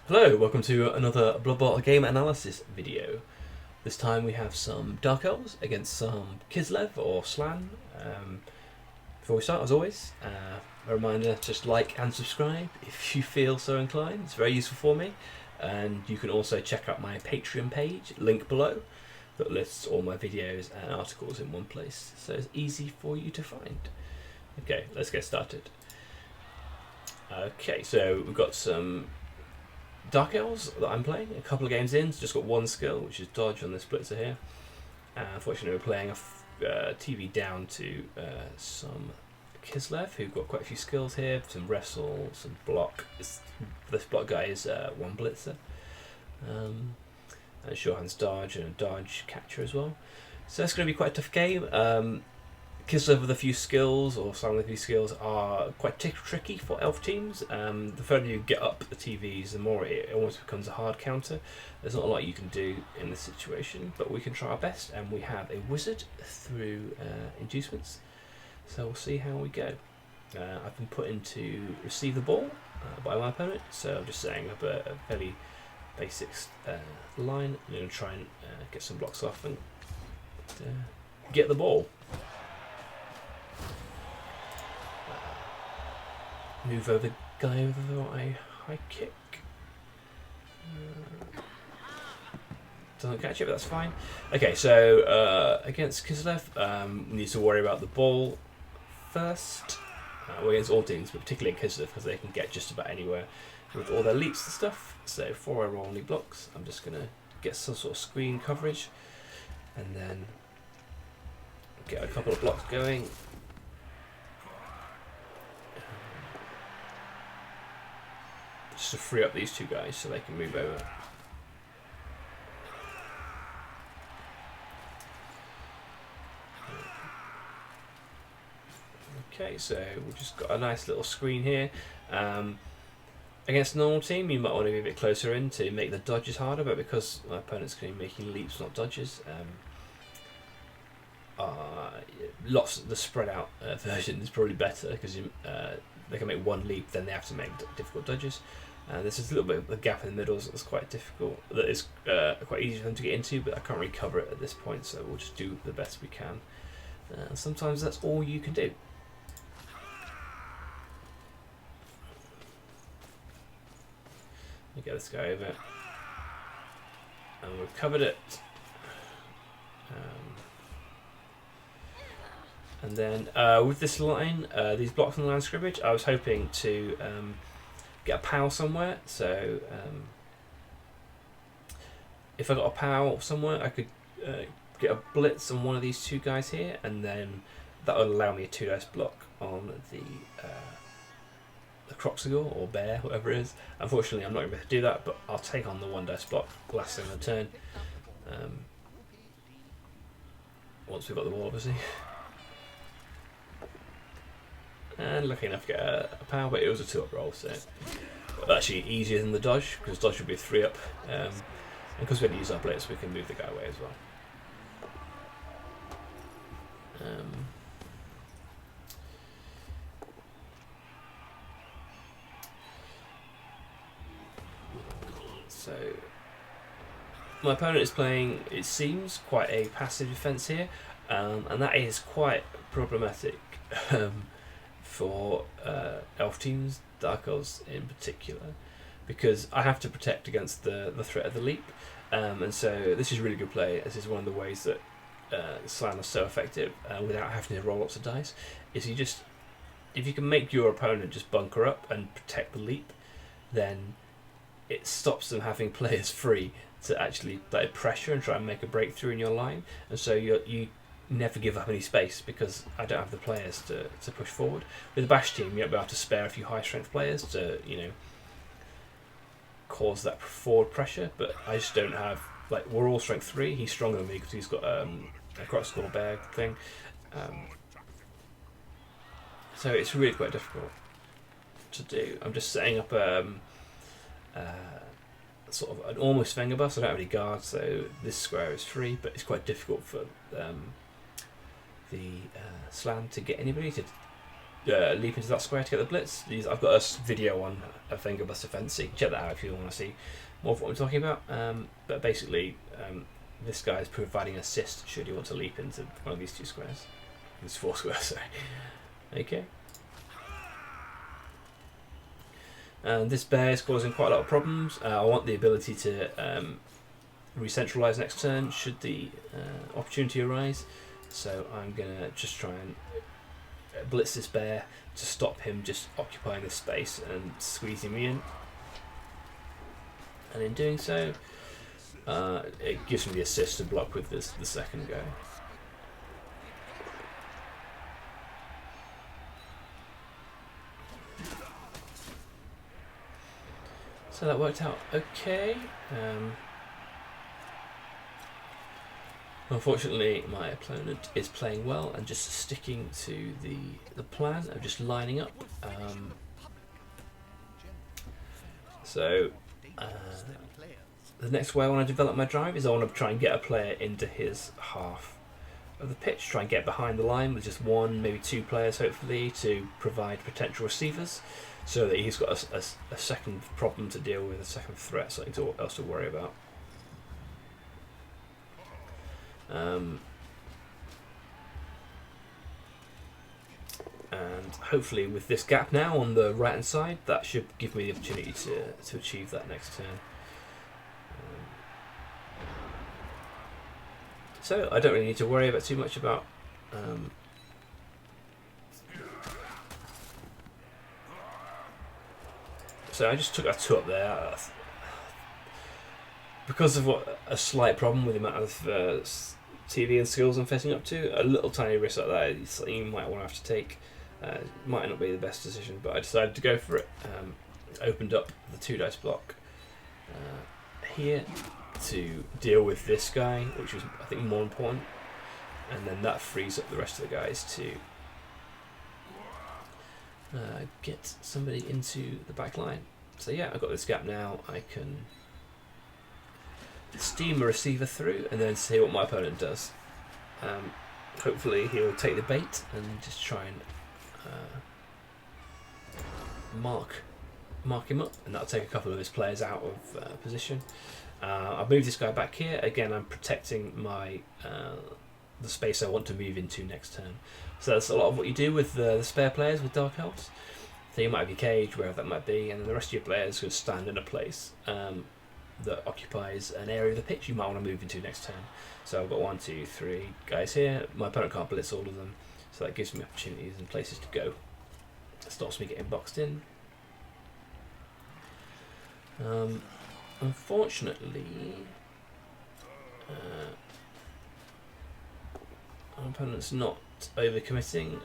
Hello, welcome to another Blood Bowl game analysis video. This time we have some Dark Elves against some Kislev or Slan. Before we start, as always, a reminder, just like and subscribe if you feel so inclined. It's very useful for me. And you can also check out my Patreon page, link below, that lists all my videos and articles in one place. So it's easy for you to find. Okay, let's get started. Okay, so we've got some Dark Elves that I'm playing, a couple of games in, so just got one skill, which is dodge on this blitzer here. Unfortunately, we're playing a TV down to some Kislev, who've got quite a few skills here, some wrestle, some block. This block guy is one blitzer, and a shorthand's dodge and a dodge catcher as well. So it's going to be quite a tough game. Kislev with a few skills, or some with a few skills, are quite tricky for elf teams. The further you get up the TVs, the more it almost becomes a hard counter. There's not a lot you can do in this situation, but we can try our best, and we have a wizard through inducements, so we'll see how we go. I've been put in to receive the ball by my opponent, so I'm just setting up a fairly basic line. I'm going to try and get some blocks off and get the ball. Move over the guy over a high kick. Doesn't catch it, but that's fine. Okay, so against Kislev, we need to worry about the ball first. Well, against all teams, but particularly Kislev, because they can get just about anywhere with all their leaps and stuff. So before I roll any blocks, I'm just going to get some sort of screen coverage and then get a couple of blocks going. Just to free up these two guys so they can move over. Okay, so we've just got a nice little screen here. Against a normal team, you might want to be a bit closer in to make the dodges harder, but because my opponent's going to be making leaps, not dodges, lots of the spread out version is probably better because they can make one leap, then they have to make difficult dodges. This is a little bit of a gap in the middle, so it's quite difficult. That is quite easy for them to get into, but I can't really cover it at this point, so we'll just do the best we can. Sometimes that's all you can do. Get this guy over, and we've covered it. And then with this line, these blocks on the line of scrimmage, I was hoping to get a POW somewhere. So if I got a POW somewhere, I could get a blitz on one of these two guys here, and then that would allow me a 2 dice block on the Croxigal or bear, whatever it is. Unfortunately, I'm not going to be able to do that, but I'll take on the 1 dice block last thing on the turn. Once we've got the ball, obviously. And lucky enough to get a POW, but it was a 2-up roll, so actually easier than the dodge, because dodge would be a 3-up. And because we had to use our blitz, we can move the guy away as well. So my opponent is playing, it seems, quite a passive defence here, and that is quite problematic for elf teams, Dark Elves in particular, because I have to protect against the threat of the leap, and so this is really good play. This is one of the ways that Slan is so effective without having to roll lots of dice, is if you can make your opponent just bunker up and protect the leap, then it stops them having players free to actually like pressure and try and make a breakthrough in your line, and so you never give up any space because I don't have the players to push forward. With a bash team, you might be able to spare a few high strength players to cause that forward pressure, but I just don't have, like, we're all strength 3. He's stronger than me because he's got a cross-score bear thing, so it's really quite difficult to do. I'm just setting up sort of an almost Wenger bus. I don't have any guards, so this square is free, but it's quite difficult for the Slan to get anybody to leap into that square to get the blitz. I've got a video on a finger bus defense, so you can check that out if you want to see more of what I'm talking about. But basically, this guy is providing assist should you want to leap into one of these 2 squares. There's 4 squares, sorry. Okay. And this bear is causing quite a lot of problems. I want the ability to re-centralize next turn should the opportunity arise. So I'm going to just try and blitz this bear to stop him just occupying this space and squeezing me in. And in doing so, it gives me the assist to block with the second guy. So that worked out okay. Unfortunately, my opponent is playing well and just sticking to the plan of just lining up. The next way I want to develop my drive is I want to try and get a player into his half of the pitch, try and get behind the line with just 1, maybe 2 players hopefully to provide potential receivers, so that he's got a second problem to deal with, a second threat, something else to worry about. And hopefully with this gap now on the right hand side, that should give me the opportunity to achieve that next turn. So I don't really need to worry about too much about so I just took a 2 up there because of a slight problem with the amount of TV and skills I'm facing up to. A little tiny risk like that is something you might want to have to take. Might not be the best decision, but I decided to go for it. Opened up the 2 dice block here to deal with this guy, which was I think more important, and then that frees up the rest of the guys to get somebody into the back line. So yeah, I've got this gap now. I can steam a receiver through and then see what my opponent does. Hopefully he'll take the bait and just try and mark him up, and that'll take a couple of his players out of position. I've moved this guy back here. Again, I'm protecting my the space I want to move into next turn. So that's a lot of what you do with the spare players with Dark Elves. So you might have your cage, wherever that might be, and then the rest of your players could stand in a place that occupies an area of the pitch you might want to move into next turn. So I've got 1, 2, 3 guys here. My opponent can't blitz all of them, so that gives me opportunities and places to go. It stops me getting boxed in. Unfortunately, our opponent's not overcommitting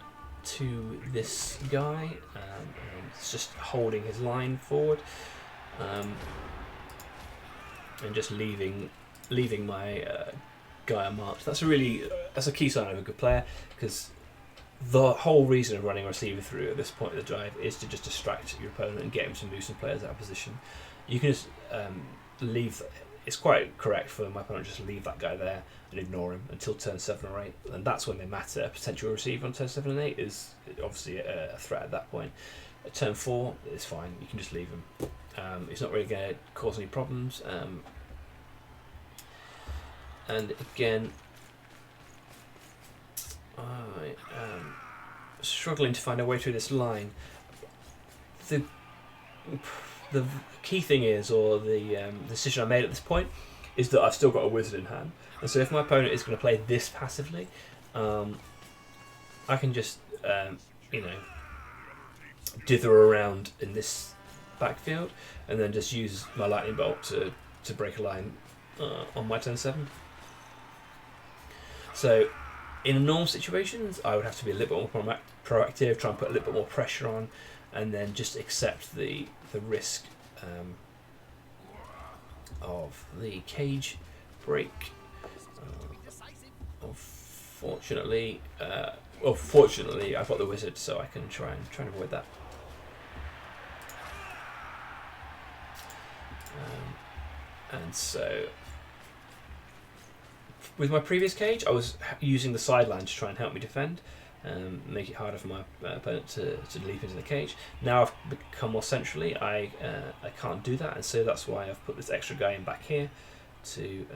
to this guy, and it's just holding his line forward, and just leaving my guy unmarked. That's a key sign of a good player, because the whole reason of running a receiver through at this point of the drive is to just distract your opponent and get him to move some players out of position. You can just leave. It's quite correct for my opponent just leave that guy there and ignore him until turn 7 or 8, and that's when they matter. A potential receiver on turn 7 and 8 is obviously a threat at that point. At turn 4, it's fine. You can just leave him. It's not really going to cause any problems. And again, I am struggling to find a way through this line. The key thing is, or the decision I made at this point, is that I've still got a wizard in hand. And so if my opponent is going to play this passively, I can just, dither around in this backfield and then just use my lightning bolt to break a line on my turn 7. So in normal situations, I would have to be a little bit more proactive, try and put a little bit more pressure on, and then just accept the risk of the cage break. Fortunately, I've got the wizard, so I can try and avoid that. And so, with my previous cage, I was using the sideline to try and help me defend. make it harder for my opponent to leap into the cage. Now I've become more centrally, I can't do that, and so that's why I've put this extra guy in back here to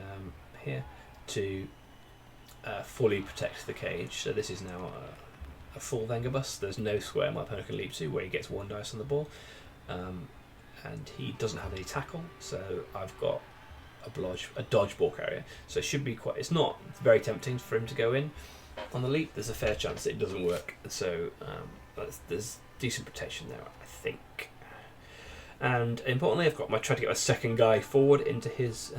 fully protect the cage. So this is now a full Vengabus. There's no square my opponent can leap to where he gets 1 dice on the ball, and he doesn't have any tackle, so I've got a dodge ball carrier. So it should be quite. It's not very tempting for him to go in on the leap. There's a fair chance that it doesn't work. So there's decent protection there, I think. And importantly, I've got tried to get my second guy forward into his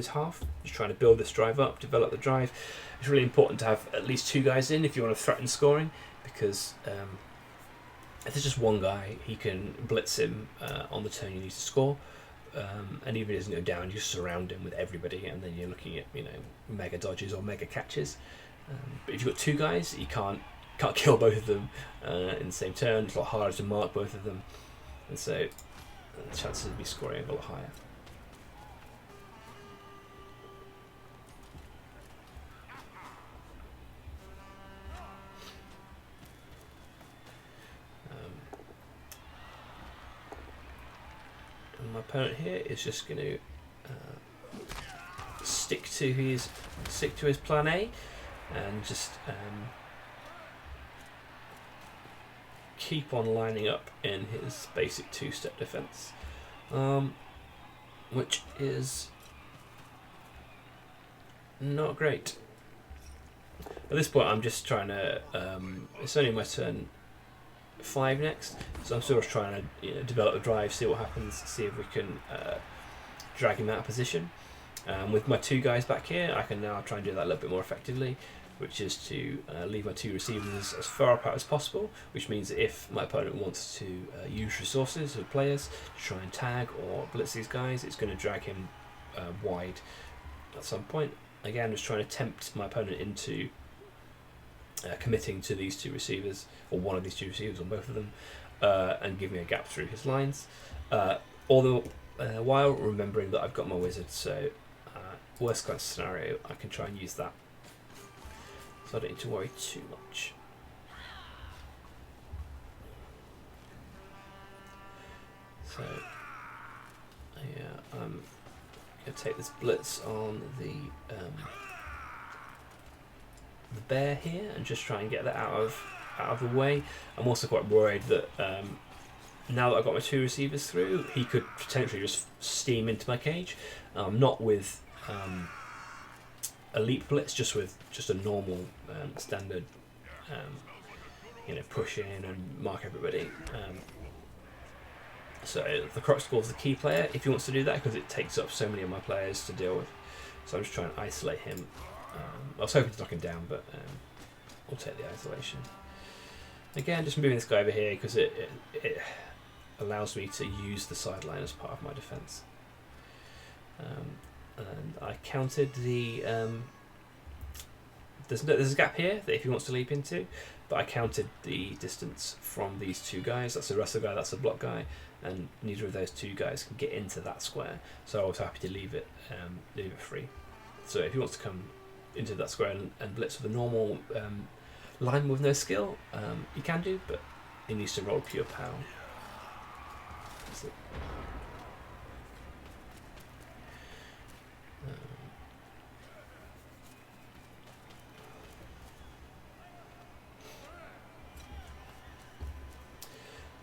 half. Just trying to build this drive up, develop the drive. It's really important to have at least 2 guys in if you want to threaten scoring, because if there's just one guy, he can blitz him on the turn you need to score. And even if he doesn't go down, you just surround him with everybody, and then you're looking at mega dodges or mega catches. But if you've got 2 guys, you can't kill both of them in the same turn. It's a lot harder to mark both of them, and so the chances of me scoring are a lot higher. And my opponent here is just going to stick to his plan A, and just keep on lining up in his basic 2-step defense, which is not great. At this point, I'm just trying to. It's only my turn 5 next, so I'm sort of trying to develop the drive, see what happens, see if we can drag him out of position. With my 2 guys back here, I can now try and do that a little bit more effectively, which is to leave my 2 receivers as far apart as possible, which means that if my opponent wants to use resources of players to try and tag or blitz these guys, it's going to drag him wide at some point. Again, just trying to tempt my opponent into committing to these 2 receivers, or one of these 2 receivers, or both of them, and give me a gap through his lines. All the while remembering that I've got my wizard, so worst case scenario, I can try and use that. So I don't need to worry too much. So yeah, I'm going to take this blitz on the bear here and just try and get that out of the way. I'm also quite worried that now that I've got my 2 receivers through, he could potentially just steam into my cage. Not with elite blitz, just with a normal standard push in and mark everybody. So the Crocskull is the key player if he wants to do that, because it takes up so many of my players to deal with. So I'm just trying to isolate him. I was hoping to knock him down, but we'll take the isolation. Again, just moving this guy over here because it allows me to use the sideline as part of my defense. And I counted the there's a gap here that if he wants to leap into, but I counted the distance from these 2 guys. That's a wrestle guy, that's a block guy, and neither of those 2 guys can get into that square. So I was happy to leave it free. So if he wants to come into that square and blitz with a normal line with no skill, he can do, but he needs to roll pure power. That's it.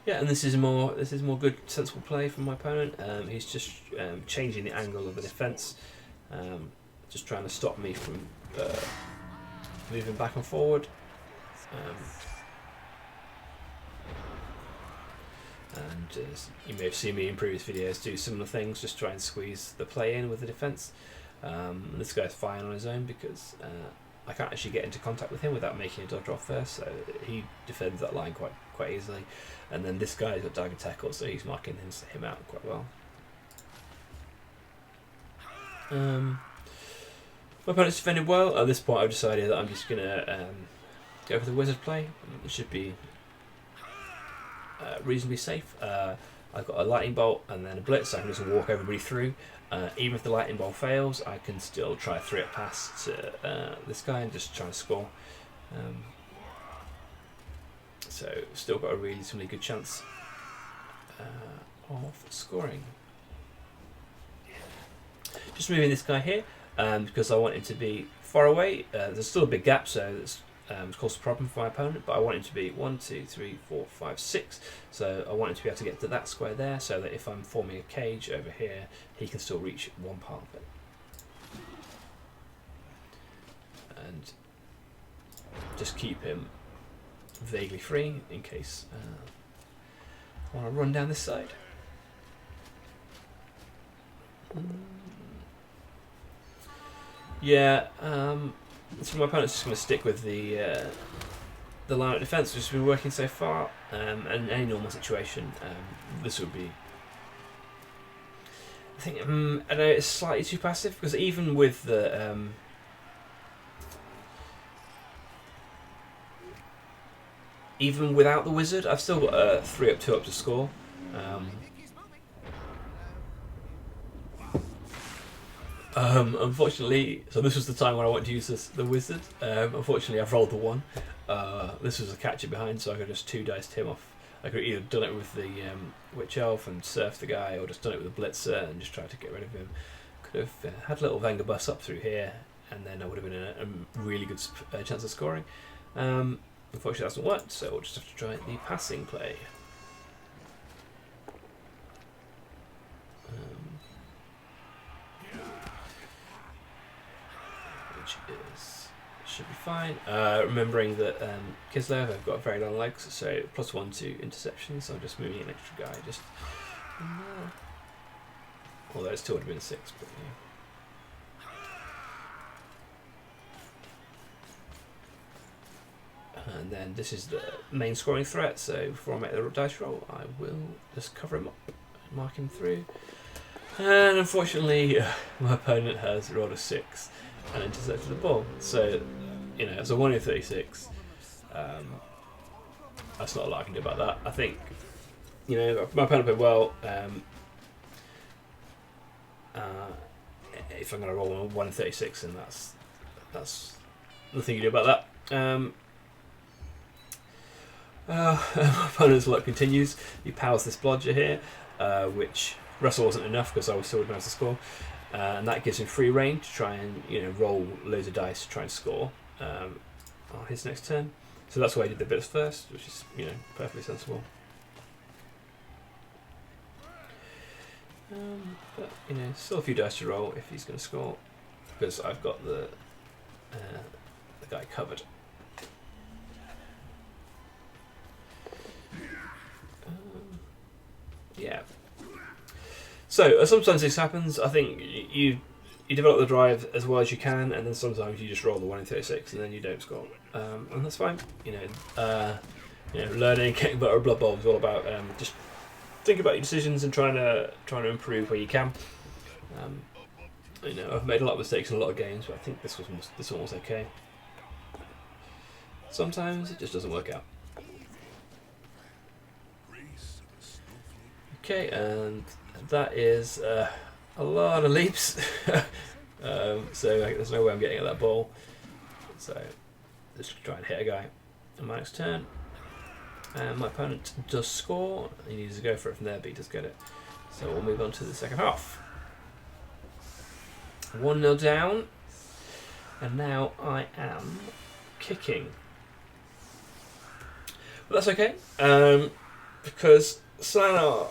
Yeah, and this is more good, sensible play from my opponent. He's just changing the angle of the defense, just trying to stop me from moving back and forward. And you may have seen me in previous videos do similar things, just try and squeeze the play in with the defense. This guy's fine on his own because I can't actually get into contact with him without making a dodge off first, so he defends that line quite easily. And then this guy's got dagger tackle, so he's marking him out quite well. My opponent's defended well. At this point, I've decided that I'm just going to go for the wizard play. It should be reasonably safe. I've got a lightning bolt and then a blitz, so I can just walk everybody through. Even if the lightning bolt fails, I can still try a 3-up pass to this guy and just try and score. So still got a reasonably good chance of scoring. Just moving this guy here because I want him to be far away. There's still a big gap, so it's caused a problem for my opponent, but I want him to be 1, 2, 3, 4, 5, 6. So I want him to be able to get to that square there, so that if I'm forming a cage over here, he can still reach one part of it. And just keep him vaguely free in case I want to run down this side. Yeah, so my opponent's just going to stick with the line of defence, which has been working so far. And in any normal situation, this would be. I think I know it's slightly too passive because even with the even without the wizard, I've still got 3 up, 2 up to score. Unfortunately, so this was the time when I wanted to use the wizard. Unfortunately, I've rolled the 1. This was a catcher behind, so I could just 2 dice him off. I could either done it with the Witch Elf and surf the guy, or just done it with the Blitzer and just tried to get rid of him. Could have had a little Venga bus up through here, and then I would have been a really good chance of scoring. Unfortunately, that hasn't worked, so we'll just have to try the passing play. Should be fine. Remembering that Kislev have got very long legs, so +1 to interception, so I'm just moving an extra guy. Just although it still would have been 6, but yeah. And then this is the main scoring threat, so before I make the dice roll, I will just cover him up, mark him through. And unfortunately, my opponent has rolled a 6 and intercepted the ball. So, you know, it's a 1 in 36. That's not a lot I can do about that. I think, you know, my opponent played well. If I'm going to roll a 1 in 36, then that's nothing you can do about that. My opponent's luck continues. He powers this blodger here, which Russell wasn't enough because I was still managed to score. And that gives him free reign to try and roll loads of dice to try and score on his next turn. So that's why I did the bits first, which is perfectly sensible. But still a few dice to roll if he's going to score, because I've got the guy covered. Yeah. So sometimes this happens. I think you develop the drive as well as you can, and then sometimes you just roll the 1 in 36 and then you don't score, and that's fine. Learning, getting better at Blood Bowl is all about just think about your decisions and trying to improve where you can. I've made a lot of mistakes in a lot of games, but I think this one was okay. Sometimes it just doesn't work out. Okay, and that is a lot of leaps. So there's no way I'm getting at that ball. So just try and hit a guy on my next turn. And my opponent does score. He needs to go for it from there, but he does get it. So we'll move on to the second half. 1-0 down. And now I am kicking. But that's okay. Because Slanar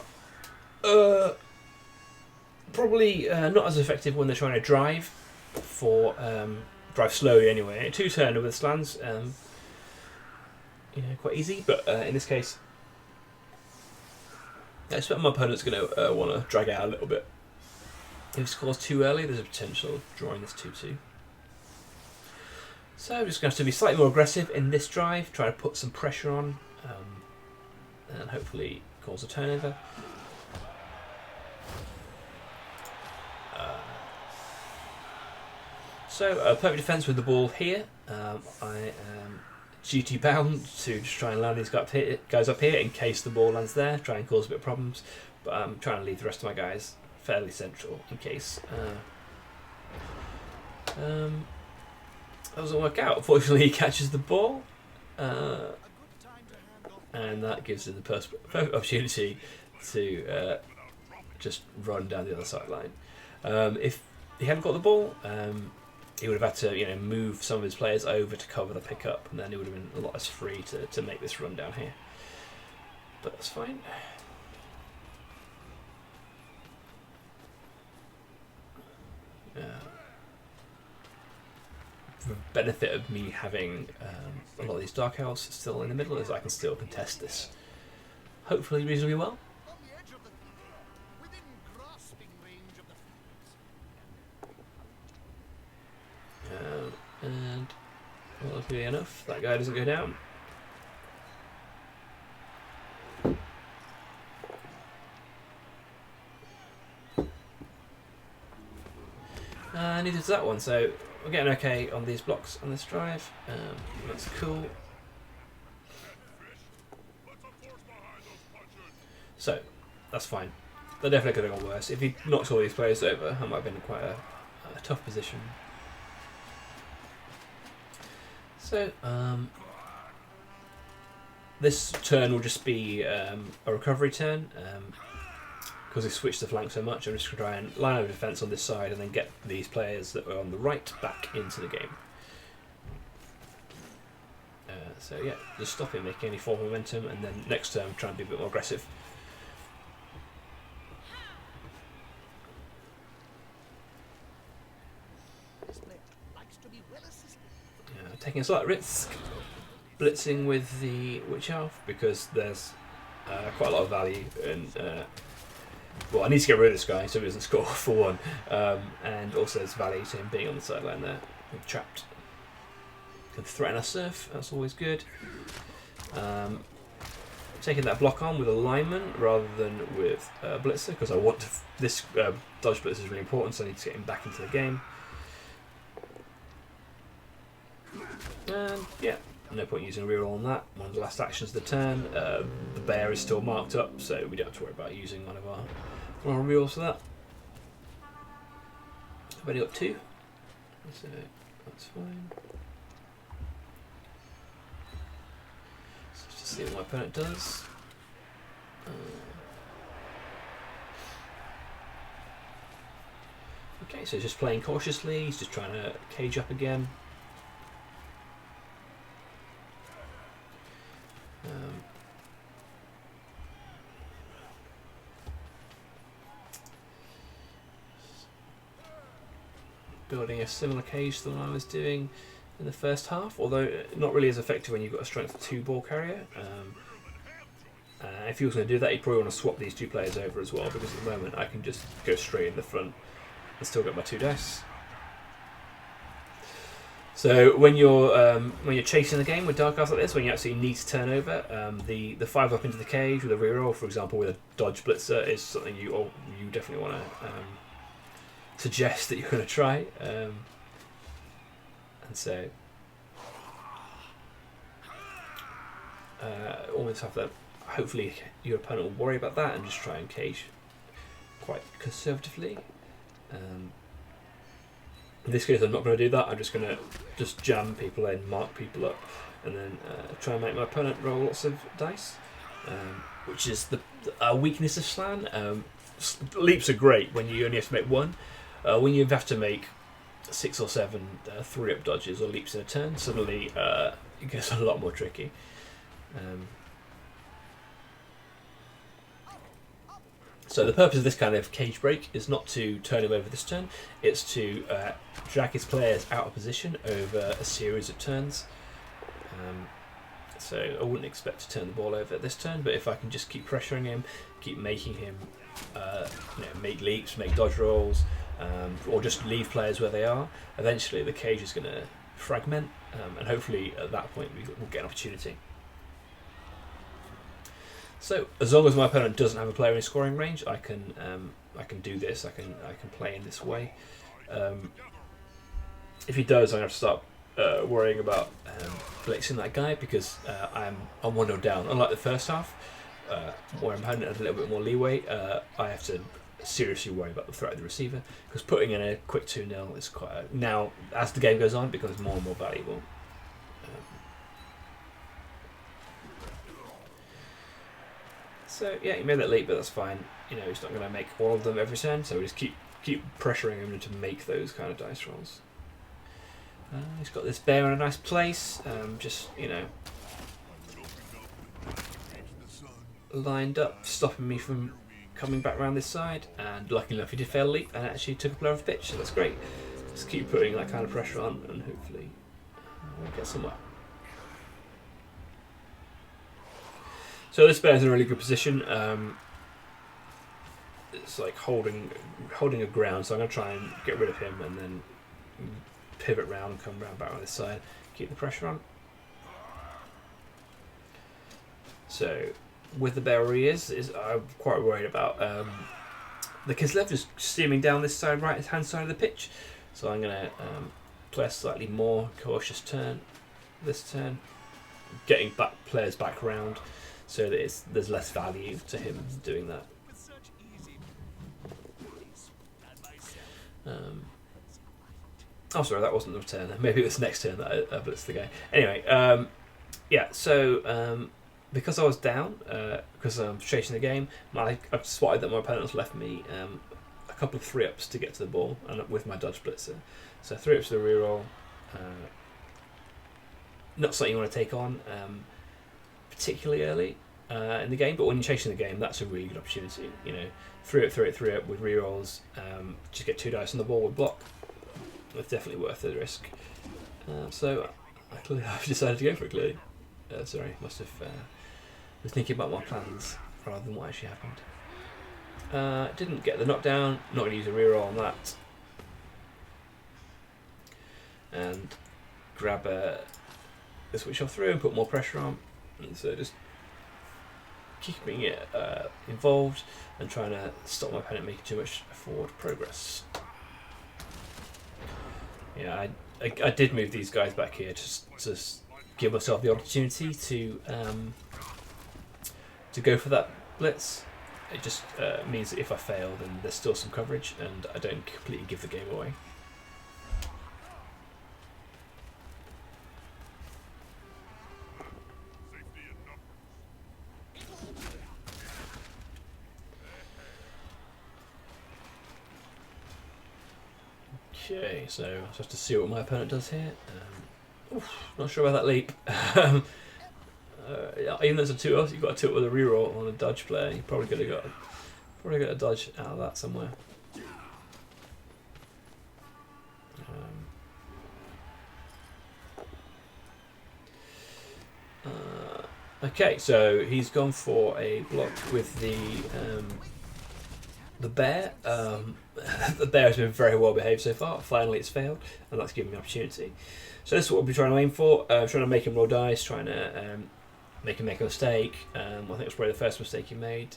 probably not as effective when they're trying to drive slowly anyway. 2-turner with slans, quite easy, but in this case I expect my opponent's going to want to drag out a little bit. If he scores too early, there's a potential of drawing this 2-2. So I'm just going to have to be slightly more aggressive in this drive, try to put some pressure on, and hopefully cause a turnover. So perfect defence with the ball here. I am duty bound to just try and land these guys up here in case the ball lands there, try and cause a bit of problems. But I'm trying to leave the rest of my guys fairly central in case. That doesn't work out. Unfortunately, he catches the ball. And that gives him the perfect opportunity to just run down the other sideline. If he hadn't got the ball, he would have had to move some of his players over to cover the pickup, and then he would have been a lot less free to make this run down here. But that's fine. The benefit of me having a lot of these Dark Elves still in the middle is I can still contest this, hopefully reasonably well. And well, luckily enough, that guy doesn't go down. Neither does that one, so we're getting okay on these blocks on this drive. That's cool. So, that's fine. They're definitely going to go worse. If he knocks all these players over, that might have been quite a tough position. So, this turn will just be a recovery turn. Because we switched the flank so much, I'm just going to try and line up defence on this side and then get these players that are on the right back into the game. So yeah, just stop him making any forward momentum, and then next turn try and be a bit more aggressive. Taking a slight risk, blitzing with the Witch Elf, because there's quite a lot of value in... well, I need to get rid of this guy so he doesn't score for one, and also there's value to him being on the sideline there. We're trapped. Can threaten our surf, that's always good. Taking that block on with a lineman rather than with blitzer, because I want to. This dodge blitzer is really important, so I need to get him back into the game. And yeah, no point using a reroll on that. One of the last actions of the turn. The bear is still marked up, so we don't have to worry about using one of our rerolls for that. I've only got 2, so that's fine. So let's just see what my opponent does. Okay, so he's just playing cautiously. He's just trying to cage up again. Building a similar cage to the one I was doing in the first half, although not really as effective when you've got a strength 2 ball carrier. If he was going to do that, he'd probably want to swap these 2 players over as well, because at the moment I can just go straight in the front and still get my 2 dice. So when you're chasing the game with Dark Elves like this, when you actually need to turn over, the 5 up into the cage with a reroll, for example, with a dodge blitzer, is something you definitely want to suggest that you're going to try. And so almost have that. Hopefully your opponent will worry about that and just try and cage quite conservatively. In this case, I'm not going to do that. I'm just going to just jam people in, mark people up, and then try and make my opponent roll lots of dice, which is the weakness of Slan. Leaps are great when you only have to make 1. When you have to make 6 or 7 3-up dodges or leaps in a turn, suddenly it gets a lot more tricky. So the purpose of this kind of cage break is not to turn him over this turn, it's to drag his players out of position over a series of turns. So I wouldn't expect to turn the ball over this turn, but if I can just keep pressuring him, keep making him make leaps, make dodge rolls, or just leave players where they are, eventually the cage is going to fragment, and hopefully at that point we'll get an opportunity. So as long as my opponent doesn't have a player in scoring range, I can do this. I can play in this way. If he does, I'm going to have to start worrying about blitzing that guy, because I'm 1-0 down. Unlike the first half, where my opponent had a little bit more leeway, I have to seriously worry about the threat of the receiver, because putting in a quick 2-0 is now, as the game goes on, it becomes more and more valuable. So yeah, he made that leap, but that's fine. You know, he's not going to make all of them every turn, so we just keep pressuring him to make those kind of dice rolls. He's got this bear in a nice place, just, you know, lined up, stopping me from coming back around this side, and lucky enough he did fail a leap and actually took a player off pitch, so that's great. Just keep putting that kind of pressure on, and hopefully we'll get somewhere. So this bear's in a really good position. It's like holding a ground, so I'm going to try and get rid of him and then pivot round and come round back on this side, keep the pressure on. So with the bear where he is I'm quite worried about the Kislev just steaming down this side, right hand side of the pitch. So I'm going to play a slightly more cautious turn this turn, getting players back round so that there's less value to him doing that. Oh, sorry, that wasn't the turn. Maybe it was the next turn that I blitzed the guy. Anyway, yeah, so because I was down, because I'm chasing the game, I've spotted that my opponent's left me a couple of 3-ups to get to the ball, and with my dodge blitzer. So 3-ups to the reroll, not something you want to take on particularly early in the game, but when you're chasing the game, that's a really good opportunity. You know, 3-up with rerolls, just get 2 dice on the ball with block. It's definitely worth the risk. So I've decided to go for it, clearly. Sorry, must have was thinking about my plans rather than what actually happened. Didn't get the knockdown, not going to use a reroll on that. And grab the switch off through and put more pressure on. And so just keeping it involved and trying to stop my opponent making too much forward progress. Yeah, I did move these guys back here just to give myself the opportunity to go for that blitz. It just means that if I fail, then there's still some coverage and I don't completely give the game away. Okay, so I just have to see what my opponent does here. Not sure about that leap. Even though it's a 2-up, you've got a 2-up with a reroll on a dodge player. You probably could have got a dodge out of that somewhere. Okay, so he's gone for a block with the bear. The bear has been very well behaved so far. Finally, it's failed, and that's given me an opportunity. So this is what we'll be trying to aim for. Trying to make him roll dice, trying to make him make a mistake. I think it was probably the first mistake he made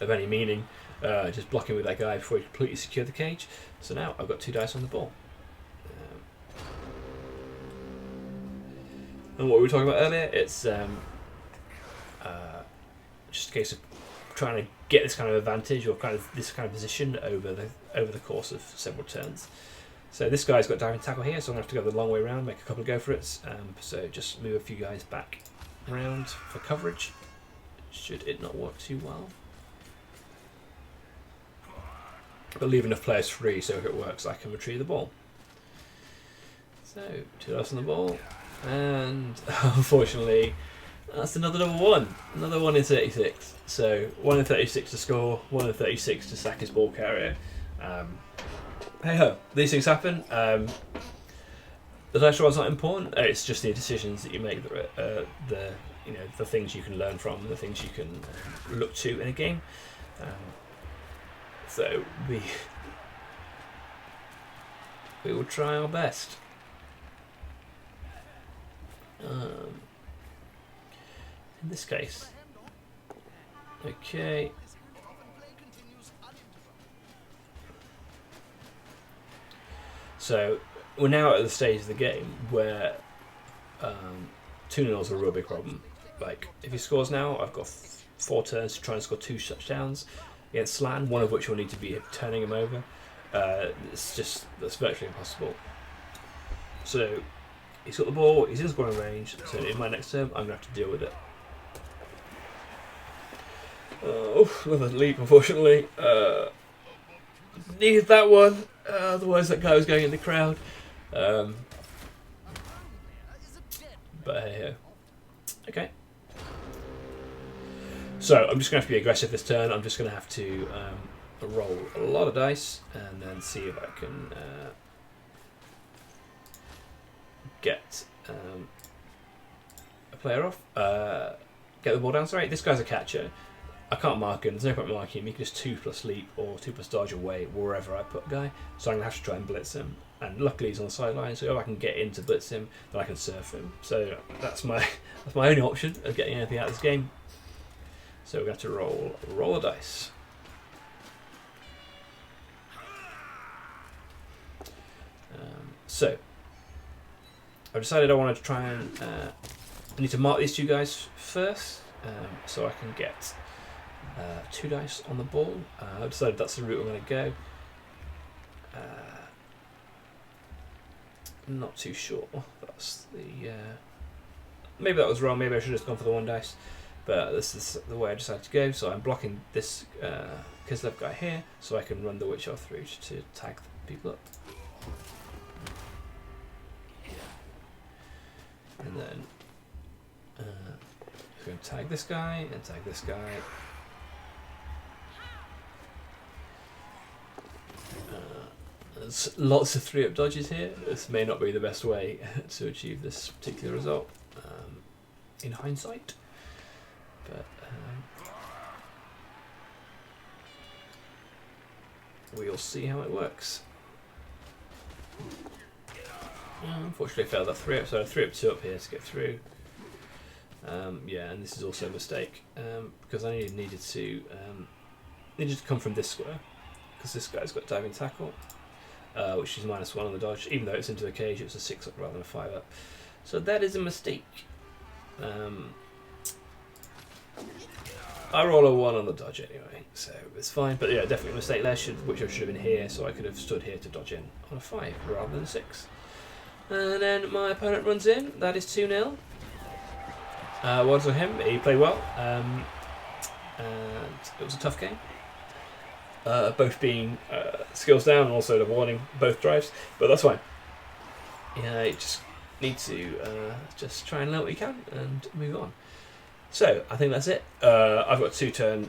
of any meaning. Just blocking with that guy before he completely secured the cage. So now I've got 2 dice on the ball. And what we were talking about earlier, it's just a case of trying to get this kind of advantage or this kind of position over the course of several turns. So this guy's got diving tackle here, so I'm going to have to go the long way around, make a couple of go for it. So just move a few guys back around for coverage, should it not work too well. But leave enough players free so if it works I can retrieve the ball. So 2 dice on the ball, and unfortunately that's another double 1. Another 1 in 36. So 1 in 36 to score, 1 in 36 to sack his ball carrier. Hey ho, these things happen. The dice roll's not important. It's just the decisions that you make that the things you can learn from, the things you can look to in a game. So we will try our best. In this case, okay. So we're now at the stage of the game where 2-0 is a real big problem. Like if he scores now, I've got 4 turns to try and score 2 touchdowns against Slan, one of which will need to be turning him over. That's virtually impossible. So he's got the ball, he's in scoring range, so in my next turn I'm going to have to deal with it. Another leap, unfortunately. Needed that one, otherwise that guy was going in the crowd. But hey, okay. So I'm just going to have to be aggressive this turn. I'm just going to have to roll a lot of dice and then see if I can get a player off. Get the ball down. Sorry, this guy's a catcher. I can't mark him. There's no point marking him. He can just 2+ leap or 2+ dodge away wherever I put a guy. So I'm going to have to try and blitz him. And luckily he's on the sideline, so if I can get in to blitz him, then I can surf him. So that's my only option of getting anything out of this game. So we're going to have to roll a dice. So I've decided I wanted to try and I need to mark these 2 guys first, so I can get 2 dice on the ball. I've decided that's the route I'm going to go. I'm not too sure. That's the maybe that was wrong. Maybe I should have just gone for the 1 dice. But this is the way I decided to go. So I'm blocking this Kislev guy here, so I can run the Witch Elf through to tag people up. And then I'm going to tag this guy and tag this guy. There's lots of 3-up dodges here. This may not be the best way to achieve this particular result in hindsight. But we'll see how it works. Unfortunately I failed that 3-up, so I 3-up 2-up here to get through. Yeah, and this is also a mistake because I needed to come from this square because this guy's got diving tackle, which is -1 on the dodge. Even though it's into the cage, it was a 6-up rather than a 5-up. So that is a mistake. I roll a 1 on the dodge anyway, so it's fine. But yeah, definitely a mistake there, which I should have been here, so I could have stood here to dodge in on a 5 rather than a 6. And then my opponent runs in. That is 2-0. Well done him. He played well, and it was a tough game. Both being skills down and also the warning both drives, but that's fine. Yeah, you just need to just try and learn what you can and move on. So I think that's it. I've got 3 turns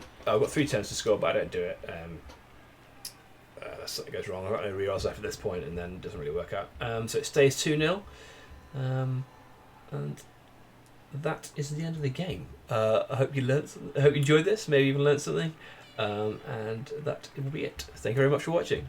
to score, but I don't do it. Something goes wrong. I've got no rerolls after this point, and then it doesn't really work out. So it stays 2-0, and that is the end of the game. I hope you learned. I hope you enjoyed this. Maybe even learned something. And that will be it. Thank you very much for watching.